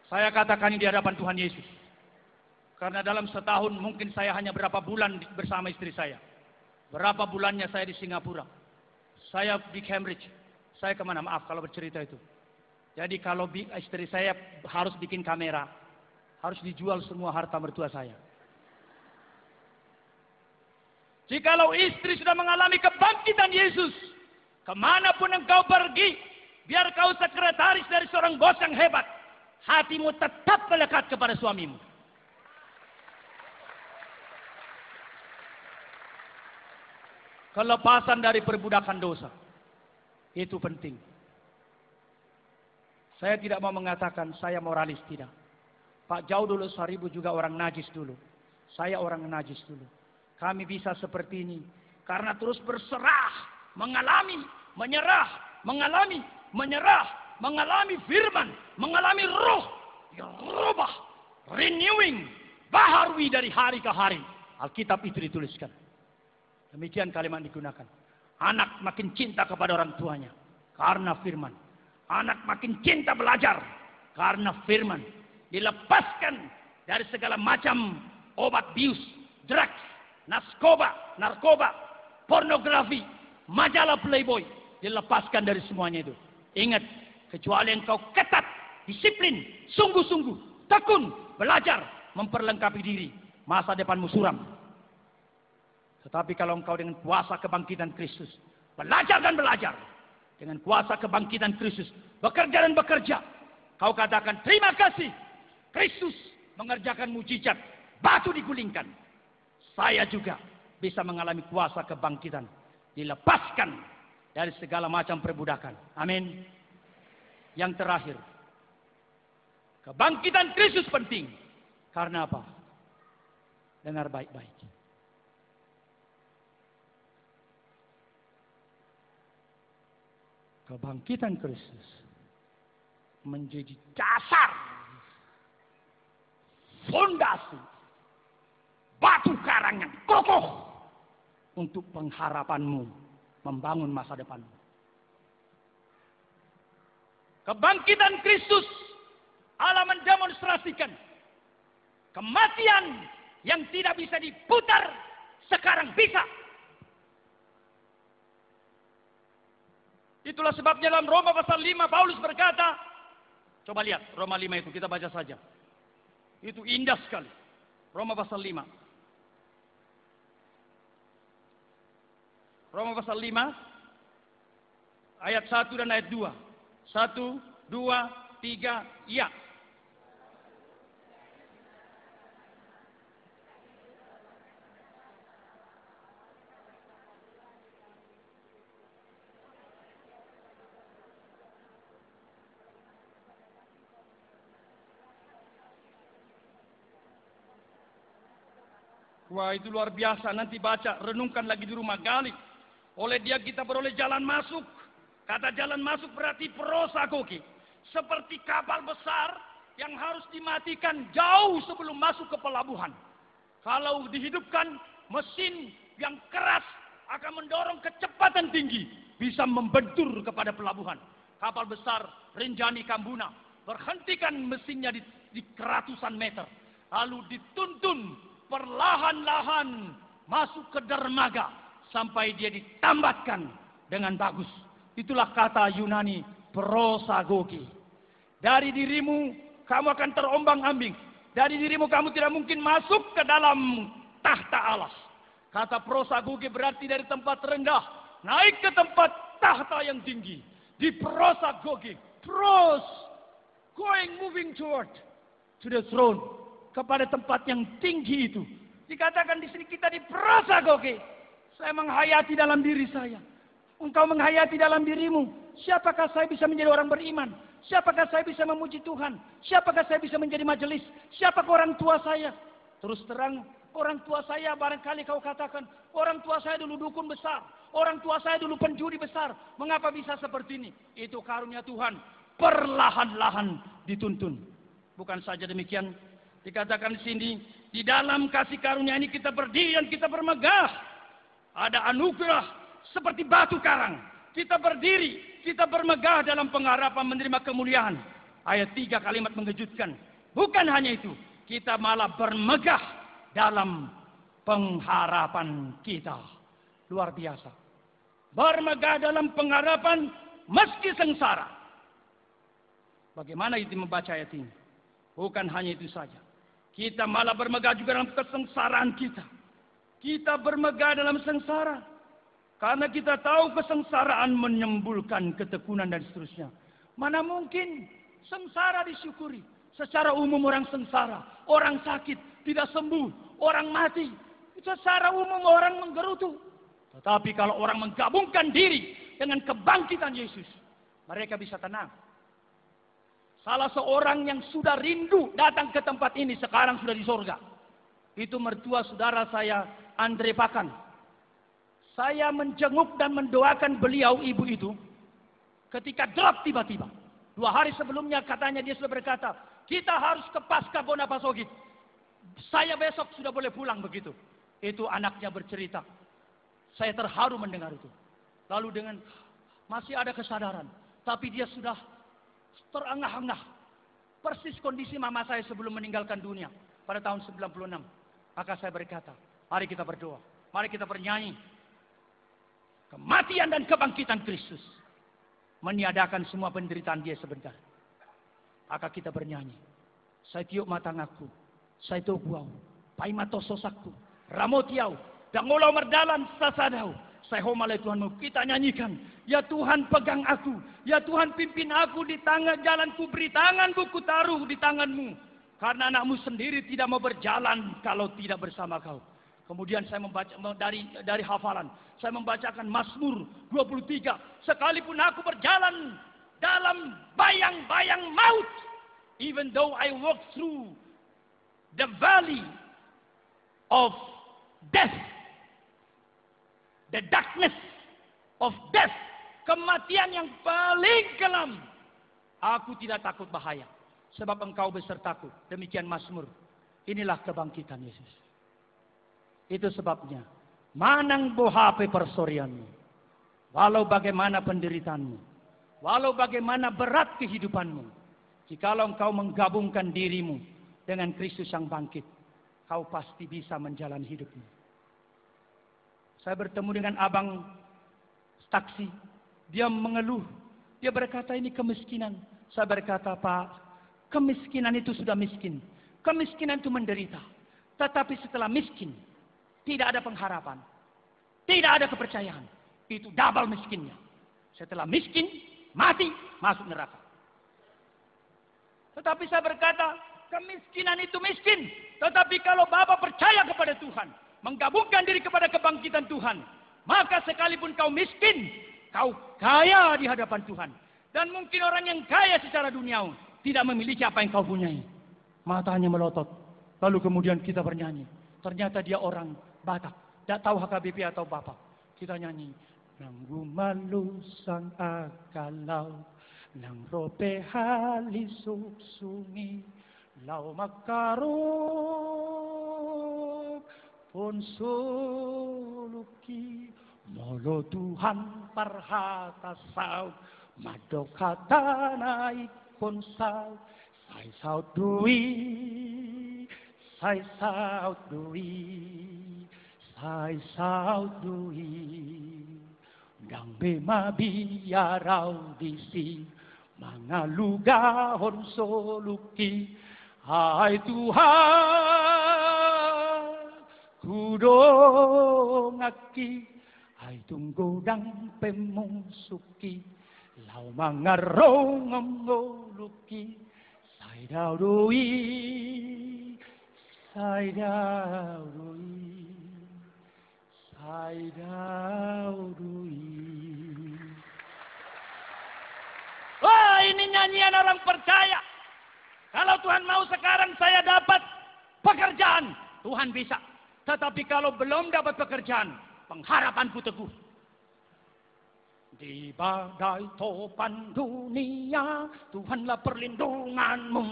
Saya katakan ini di hadapan Tuhan Yesus. Karena dalam setahun mungkin saya hanya berapa bulan bersama istri saya. Berapa bulannya saya di Singapura. Saya di Cambridge. Saya kemana? Maaf kalau bercerita itu. Jadi kalau istri saya harus bikin kamera. Harus dijual semua harta mertua saya. Jikalau istri sudah mengalami kebangkitan Yesus, kemanapun engkau pergi, biar kau sekretaris dari seorang bos yang hebat, hatimu tetap melekat kepada suamimu. Kelepasan dari perbudakan dosa, itu penting. Saya tidak mau mengatakan saya moralis, tidak. Pak Jauh dulu 1000 juga orang najis dulu. Saya orang najis dulu. Kami bisa seperti ini karena terus berserah, mengalami, menyerah, mengalami, menyerah, mengalami firman, mengalami roh yang berubah, renewing, baharui dari hari ke hari. Alkitab itu dituliskan. Demikian kalimat digunakan. Anak makin cinta kepada orang tuanya karena firman. Anak makin cinta belajar karena firman. Dilepaskan dari segala macam obat bius, drugs, narkoba, pornografi, majalah Playboy. Dilepaskan dari semuanya itu. Ingat, kecuali engkau ketat, disiplin, sungguh-sungguh, tekun, belajar, memperlengkapi diri, masa depanmu suram. Tetapi kalau engkau dengan kuasa kebangkitan Kristus, belajar dan belajar, dengan kuasa kebangkitan Kristus, bekerja dan bekerja, kau katakan terima kasih, Kristus mengerjakan mujizat, batu digulingkan. Saya juga bisa mengalami kuasa kebangkitan. Dilepaskan dari segala macam perbudakan. Amin. Yang terakhir. Kebangkitan Kristus penting. Karena apa? Dengar baik-baik. Kebangkitan Kristus menjadi dasar, fondasi, batu karang yang kokoh untuk pengharapanmu membangun masa depanmu. Kebangkitan Kristus Allah mendemonstrasikan kematian yang tidak bisa diputar sekarang bisa. Itulah sebabnya dalam Roma pasal 5 Paulus berkata, coba lihat Roma 5 itu, kita baca saja. Itu indah sekali. Roma pasal 5. Roma pasal 5 ayat 1 dan ayat 2. 1, 2, 3, iya. Wah, itu luar biasa. Nanti baca, renungkan lagi di rumah, gali. Oleh dia kita beroleh jalan masuk. Kata jalan masuk berarti prosagoge. Seperti kapal besar yang harus dimatikan jauh sebelum masuk ke pelabuhan. Kalau dihidupkan, mesin yang keras akan mendorong kecepatan tinggi. Bisa membentur kepada pelabuhan. Kapal besar Rinjani Kambuna. Berhentikan mesinnya di keratusan meter. Lalu dituntun perlahan-lahan masuk ke dermaga sampai dia ditambatkan dengan bagus. Itulah kata Yunani prosagoge. Dari dirimu kamu akan terombang-ambing. Dari dirimu kamu tidak mungkin masuk ke dalam tahta Allah. Kata prosagoge berarti dari tempat rendah naik ke tempat tahta yang tinggi. Di prosagoge, moving toward to the throne. Kepada tempat yang tinggi itu. Dikatakan di sini kita di prosagoge. Saya menghayati dalam diri saya. Engkau menghayati dalam dirimu. Siapakah saya bisa menjadi orang beriman? Siapakah saya bisa memuji Tuhan? Siapakah saya bisa menjadi majelis? Siapakah orang tua saya? Terus terang, orang tua saya barangkali kau katakan, orang tua saya dulu dukun besar. Orang tua saya dulu penjudi besar. Mengapa bisa seperti ini? Itu karunia Tuhan. Perlahan-lahan dituntun. Bukan saja demikian. Dikatakan di sini, di dalam kasih karunia ini kita berdiri dan kita bermegah. Ada anugerah seperti batu karang. Kita berdiri, kita bermegah dalam pengharapan menerima kemuliaan. Ayat 3 kalimat mengejutkan. Bukan hanya itu, kita malah bermegah dalam pengharapan kita. Luar biasa. Bermegah dalam pengharapan meski sengsara. Bagaimana itu membaca ayat ini? Bukan hanya itu saja. Kita malah bermegah juga dalam kesengsaraan kita. Kita bermegah dalam sengsara. Karena kita tahu kesengsaraan menyembulkan ketekunan dan seterusnya. Mana mungkin sengsara disyukuri. Secara umum orang sengsara. Orang sakit, tidak sembuh. Orang mati. Secara umum orang menggerutu. Tetapi kalau orang menggabungkan diri dengan kebangkitan Yesus. Mereka bisa tenang. Salah seorang yang sudah rindu datang ke tempat ini sekarang sudah di sorga. Itu mertua saudara saya, Andre Pakan. Saya menjenguk dan mendoakan beliau, ibu itu. Ketika drop tiba-tiba. 2 hari sebelumnya katanya dia sudah berkata, kita harus ke Pasca Bonapasogit. Saya besok sudah boleh pulang begitu. Itu anaknya bercerita. Saya terharu mendengar itu. Lalu dengan masih ada kesadaran. Tapi dia sudah terengah-engah. Persis kondisi mama saya sebelum meninggalkan dunia pada tahun 96. Maka saya berkata, mari kita berdoa. Mari kita bernyanyi. Kematian dan kebangkitan Kristus meniadakan semua penderitaan dia sebentar. Maka kita bernyanyi. Saya tiup matangaku. Saya tubuau. Paimato sosakku. Ramotiau. Dangolau merdalan sasadau. Saya homalai Tuhanmu. Kita nyanyikan. Ya Tuhan pegang aku. Ya Tuhan pimpin aku di tangan jalanku. Beri tanganku ku taruh di tanganmu. Karena anakmu sendiri tidak mau berjalan kalau tidak bersama kau. Kemudian saya membaca dari hafalan. Saya membacakan Mazmur 23. Sekalipun aku berjalan dalam bayang-bayang maut. Even though I walk through the valley of death. The darkness of death. Kematian yang paling kelam. Aku tidak takut bahaya. Sebab engkau besertaku. Demikian Mazmur. Inilah kebangkitan Yesus. Itu sebabnya. Manang bohape persorianmu. Walau bagaimana penderitaanmu. Walau bagaimana berat kehidupanmu. Jikalau engkau menggabungkan dirimu dengan Kristus yang bangkit. Kau pasti bisa menjalani hidupmu. Saya bertemu dengan abang taksi. Dia mengeluh. Dia berkata ini kemiskinan. Saya berkata, Pak, kemiskinan itu sudah miskin. Kemiskinan itu menderita. Tetapi setelah miskin, tidak ada pengharapan. Tidak ada kepercayaan. Itu double miskinnya. Setelah miskin, mati, masuk neraka. Tetapi saya berkata, kemiskinan itu miskin. Tetapi kalau Bapak percaya kepada Tuhan, menggabungkan diri kepada kebangkitan Tuhan, maka sekalipun kau miskin, kau kaya di hadapan Tuhan. Dan mungkin orang yang kaya secara duniawi tidak memiliki apa yang kau punyai. Matanya melotot. Lalu kemudian kita bernyanyi. Ternyata dia orang Batak. Tidak tahu HKBP atau Bapak. Kita nyanyi. Nang gumalu sang akalau, nang rope halisuk sungi, lau makarup pun suluki, molo Tuhan parhatasau, madokata naik pun sau, sai saut dui, sai saut dui, sai saut dui. Dang bema biarau disi, mangalugahon soluki, hai Tuhan, kudongaki, hai tunggodang pemungsuki, lau mangarong ngoluki, sai daudui, sai daudui. Hai daudui. Wah, ini nyanyian orang percaya. Kalau Tuhan mau sekarang saya dapat pekerjaan, Tuhan bisa. Tetapi kalau belum dapat pekerjaan, pengharapanku teguh. Di badai topan dunia, Tuhanlah perlindunganmu.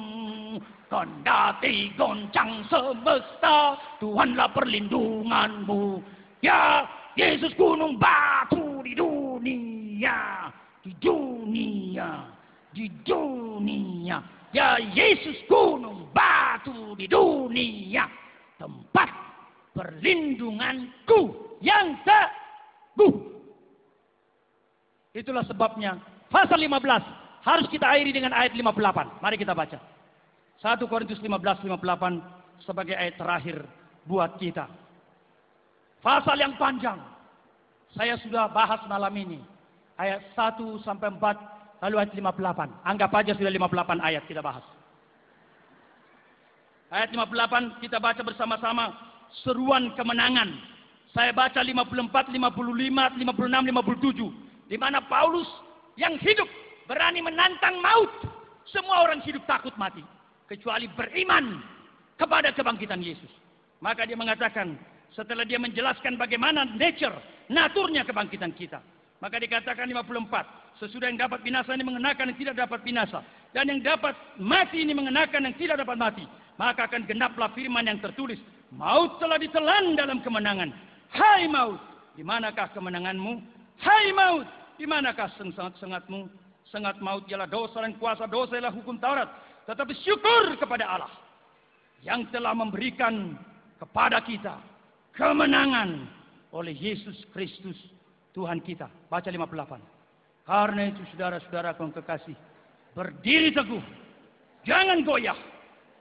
Kendati goncang semesta, Tuhanlah perlindunganmu. Ya, Yesus gunung batu di dunia. Di dunia. di dunia. Ya Yesus gunung batu di dunia, tempat perlindunganku yang teguh. Itulah sebabnya pasal 15 harus kita akhiri dengan ayat 58. Mari kita baca. 1 Korintus 15:58 sebagai ayat terakhir buat kita. Pasal yang panjang. Saya sudah bahas malam ini. Ayat 1 sampai 4. Lalu ayat 58. Anggap aja sudah 58 ayat kita bahas. Ayat 58 kita baca bersama-sama. Seruan kemenangan. Saya baca 54, 55, 56, 57. Di mana Paulus yang hidup berani menantang maut. Semua orang hidup takut mati. Kecuali beriman kepada kebangkitan Yesus. Maka dia mengatakan, setelah dia menjelaskan bagaimana naturnya kebangkitan kita. Maka dikatakan 54. Sesudah yang dapat binasa ini mengenakan yang tidak dapat binasa. Dan yang dapat mati ini mengenakan yang tidak dapat mati. Maka akan genaplah firman yang tertulis. Maut telah ditelan dalam kemenangan. Hai maut, di manakah kemenanganmu? Hai maut, di manakah sengat-sengatmu? Sengat maut ialah dosa dan kuasa dosa ialah hukum Taurat. Tetapi syukur kepada Allah yang telah memberikan kepada kita kemenangan oleh Yesus Kristus Tuhan kita. Baca 58. Karena itu saudara-saudara yang kekasih, berdiri teguh, jangan goyah,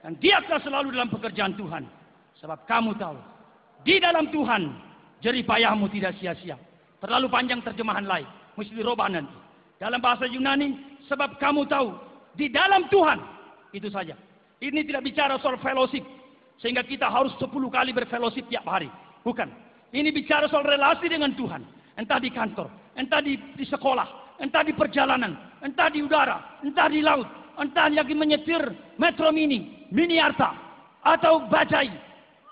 dan giatlah selalu dalam pekerjaan Tuhan. Sebab kamu tahu, di dalam Tuhan, jerih payahmu tidak sia-sia. Terlalu panjang terjemahan lain, mesti dirubah nanti. Dalam bahasa Yunani, sebab kamu tahu, di dalam Tuhan, itu saja. Ini tidak bicara soal fellowship, sehingga kita harus 10 kali berfellowship tiap hari. Bukan. Ini bicara soal relasi dengan Tuhan. Entah di kantor, entah di sekolah, entah di perjalanan, entah di udara, entah di laut, entah lagi menyetir Metro Mini, Mini Arta, atau Bajai,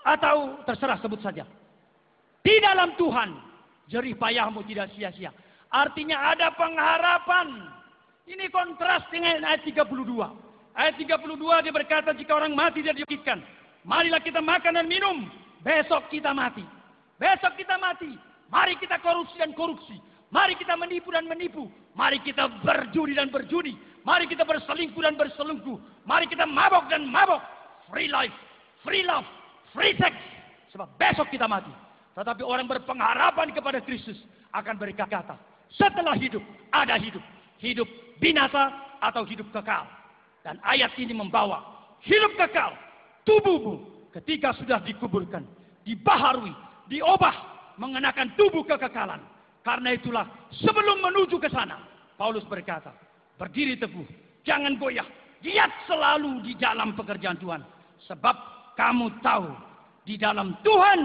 atau terserah sebut saja. Di dalam Tuhan, jerih payahmu tidak sia-sia. Artinya ada pengharapan. Ini kontras dengan ayat 32. Ayat 32 dia berkata, jika orang mati dia dibangkitkan. Marilah kita makan dan minum. Besok kita mati. Besok kita mati. Mari kita korupsi dan korupsi. Mari kita menipu dan menipu. Mari kita berjudi dan berjudi. Mari kita berselingkuh dan berselingkuh. Mari kita mabok dan mabok. Free life, free love, free sex. Sebab besok kita mati. Tetapi orang berpengharapan kepada Kristus akan berkata, setelah hidup, ada hidup. Hidup binasa atau hidup kekal. Dan ayat ini membawa hidup kekal. Tubuhmu ketika sudah dikuburkan, dibaharui, diubah, mengenakan tubuh kekekalan. Karena itulah sebelum menuju ke sana, Paulus berkata, berdiri teguh, jangan goyah, giat selalu di dalam pekerjaan Tuhan. Sebab kamu tahu, di dalam Tuhan